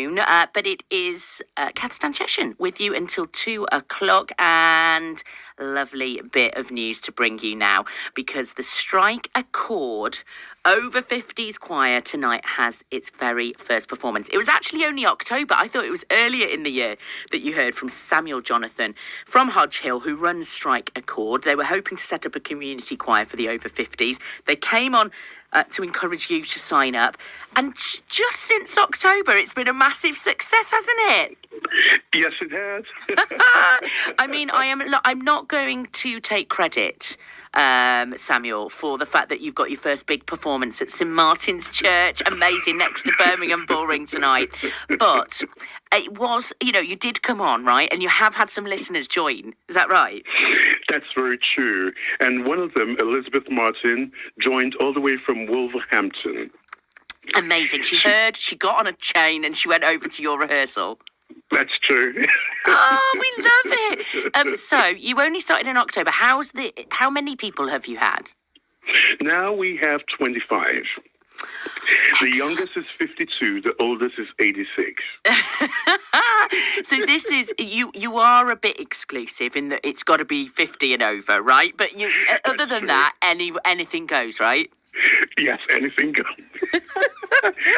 But it is Kath Stanczyszyn with you until 2 o'clock, and a lovely bit of news to bring you now, because the Strike-A-Chord over 50s choir tonight has its very first performance. It was actually only October. I thought it was earlier in the year that you heard from Samuel Jonathan from Hodge Hill, who runs Strike-A-Chord. They were hoping to set up a community choir for the over 50s. They came on to encourage you to sign up. And just since October, it's been a massive success, hasn't it? Yes, it has. I mean, I'm not going to take credit, Samuel, for the fact that you've got your first big performance at St Martin's Church, amazing, next to Birmingham Bullring tonight. But it was, you did come on, right? And you have had some listeners join. Is that right? That's very true. And one of them, Elizabeth Martin, joined all the way from Wolverhampton. Amazing. She got on a chain and she went over to your rehearsal. That's true. Oh, we love it. So you only started in October. How many people have you had? Now we have 25. The youngest is 52. The oldest is 86. So this is you are a bit exclusive in that it's got to be 50 and over, right? But other than that, anything goes, right? Yes, anything goes.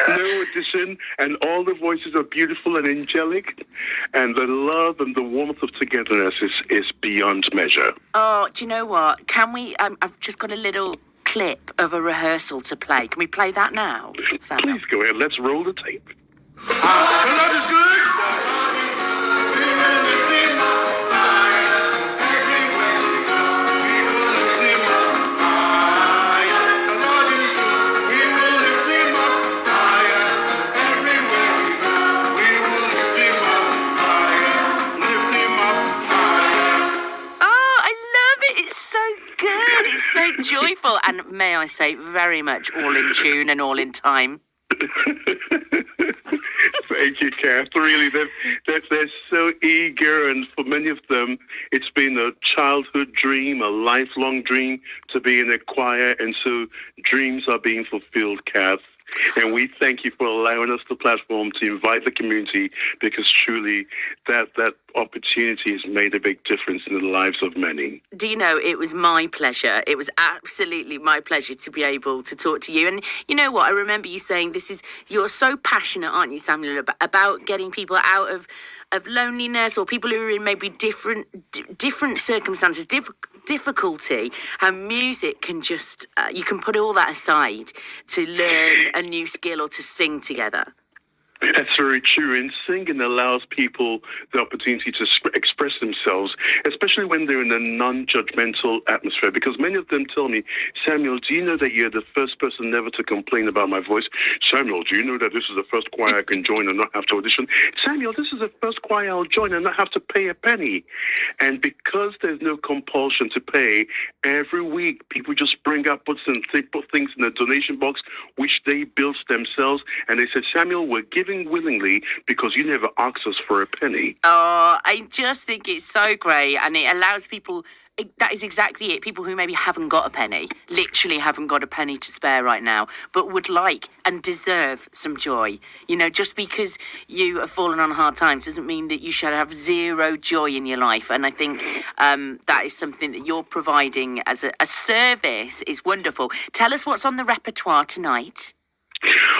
No audition, and all the voices are beautiful and angelic, and the love and the warmth of togetherness is beyond measure. Oh, do you know what? Can we? I've just got a little clip of a rehearsal to play. Can we play that now, Samuel? Please go ahead. Let's roll the tape. The Lord is good. It's so joyful, and may I say, very much all in tune and all in time. Thank you, Kath. Really, they're so eager, and for many of them, it's been a childhood dream, a lifelong dream to be in a choir, and so dreams are being fulfilled, Kath. And we thank you for allowing us the platform to invite the community, because truly that opportunity has made a big difference in the lives of many. Do you know, it was my pleasure. It was absolutely my pleasure to be able to talk to you. And you know what? I remember you saying you're so passionate, aren't you, Samuel, about getting people out of loneliness, or people who are in maybe different circumstances, difficulty, how music can just, you can put all that aside to learn a new skill or to sing together. That's very true. And singing allows people the opportunity to express themselves, especially when they're in a non-judgmental atmosphere. Because many of them tell me, Samuel, do you know that you're the first person never to complain about my voice? Samuel, do you know that this is the first choir I can join and not have to audition? Samuel, this is the first choir I'll join and not have to pay a penny. And because there's no compulsion to pay, every week people just bring up, put things in the donation box, which they built themselves. And they said, Samuel, we're giving willingly because you never asked us for a penny. Oh, I just think it's so great, and it allows people, that is exactly it, people who maybe haven't got a penny, literally haven't got a penny to spare right now, but would like and deserve some joy. Just because you have fallen on hard times doesn't mean that you should have zero joy in your life. And I think that is something that you're providing as a service is wonderful. Tell us what's on the repertoire tonight.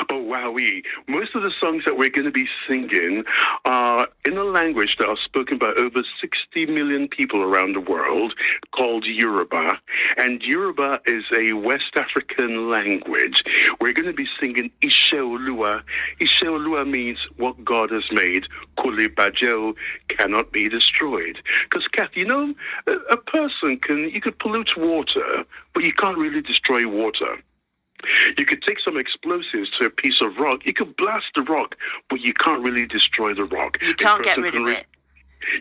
Oh, wowee. Most of the songs that we're going to be singing are in a language that are spoken by over 60 million people around the world, called Yoruba. And Yoruba is a West African language. We're going to be singing Ishe Oluwa. Ishe Oluwa means what God has made. Kole Bajeo, cannot be destroyed. Because, Kath, a person you could pollute water, but you can't really destroy water. You could take some explosives to a piece of rock. You could blast the rock, but you can't really destroy the rock. You can't get rid of it.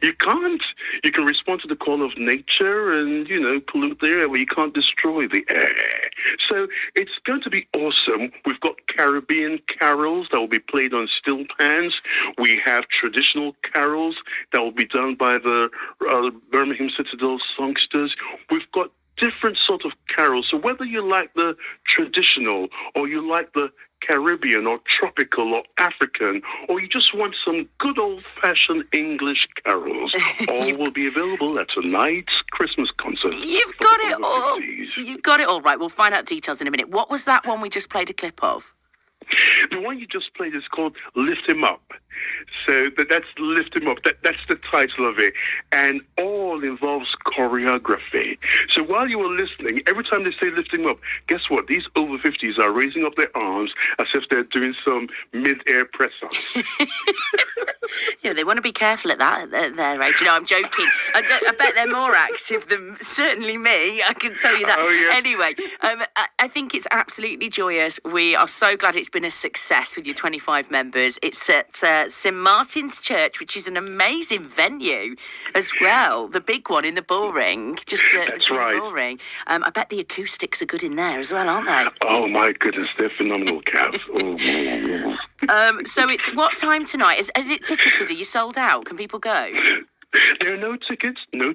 You can't. You can respond to the call of nature and, pollute the air, but you can't destroy the air. So it's going to be awesome. We've got Caribbean carols that will be played on steel pans. We have traditional carols that will be done by the Birmingham Citadel songsters. We've got different sort of carols. So whether you like the traditional or you like the Caribbean or tropical or African, or you just want some good old-fashioned English carols, all will be available at tonight's Christmas concert. You've got it all. You've got it all right. We'll find out details in a minute. What was that one we just played a clip of? The one you just played is called Lift Him Up. So that's Lift Him Up. That's the title of it. And all involves choreography. So while you were listening, every time they say Lift Him Up, guess what? These over 50s are raising up their arms as if they're doing some mid-air press-ups. Yeah, they want to be careful at that at their age. You know, I'm joking. I bet they're more active than certainly me. I can tell you that. Oh, yeah. Anyway, I think it's absolutely joyous. We are so glad it's been a success with your 25 members. It's at St Martin's Church, which is an amazing venue as well. The big one in the Bullring. That's right. The Bullring. I bet the acoustics are good in there as well, aren't they? Oh, my goodness. They're phenomenal, Kath. So it's what time tonight? Is it ticketed? Are you sold out? Can people go? There are no tickets, no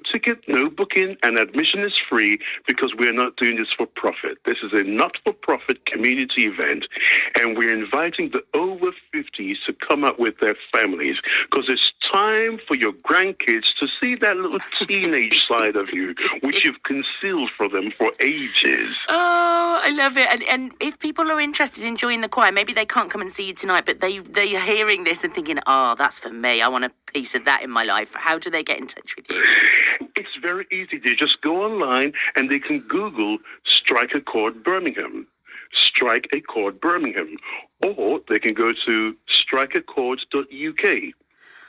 booking, and admission is free because we're not doing this for profit. This is a not-for-profit community event, and we're inviting the over 50s to come out with their families because it's time for your grandkids to see that little teenage side of you, which you've concealed from them for ages. Oh, I love it. And if people are interested in joining the choir, maybe they can't come and see you tonight, but they're hearing this and thinking, oh, that's for me. I want a piece of that in my life. How do they get in touch with you? It's very easy. They just go online and they can Google Strike-A-Chord Birmingham. Strike-A-Chord Birmingham. Or they can go to StrikeAChordUK.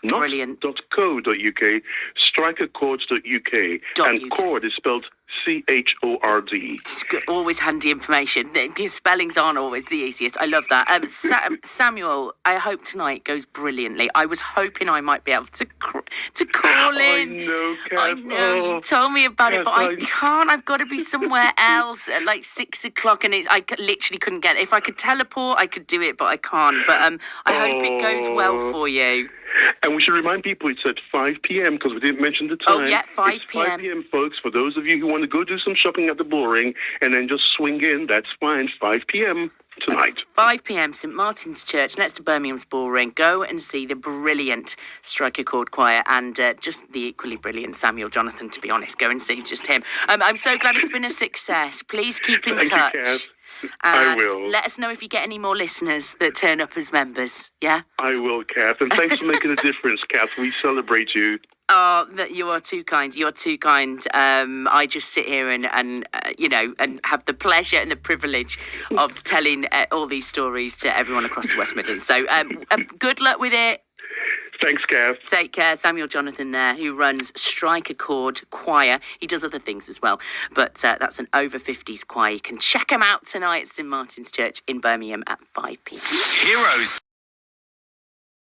Not Brilliant. .co.uk, StrikeAChordUK. And chord is spelled CHORD. It's good. Always handy information. The spellings aren't always the easiest. I love that. Samuel, I hope tonight goes brilliantly. I was hoping I might be able to call in. I know, Kath. I know. You told me about it, but I can't. I've got to be somewhere else at like 6 o'clock, and I literally couldn't get it. If I could teleport, I could do it, but I can't. But I hope it goes well for you. And we should remind people it's at 5 p.m. because we didn't mention the time. Oh, yeah, 5 it's p.m. 5 p.m., folks. For those of you who want to go do some shopping at the Bullring and then just swing in, that's fine. 5 p.m. tonight. 5 p.m, St Martin's Church, next to Birmingham's Bullring. Go and see the brilliant Strike-A-Chord choir and just the equally brilliant Samuel Jonathan, to be honest. Go and see just him. I'm so glad it's been a success. Please keep in touch. You, Kath. And I will. let us know if you get any more listeners that turn up as members, yeah? I will, Kath. And thanks for making a difference, Kath. We celebrate you. Oh, that you are too kind. You're too kind. I just sit here and have the pleasure and the privilege of telling all these stories to everyone across the West Midlands. So good luck with it. Thanks, Kath. Take care. Samuel Jonathan there, who runs Strike-A-Chord Choir. He does other things as well, but that's an over 50s choir. You can check him out tonight at St Martin's Church in Birmingham at 5 p.m. Heroes.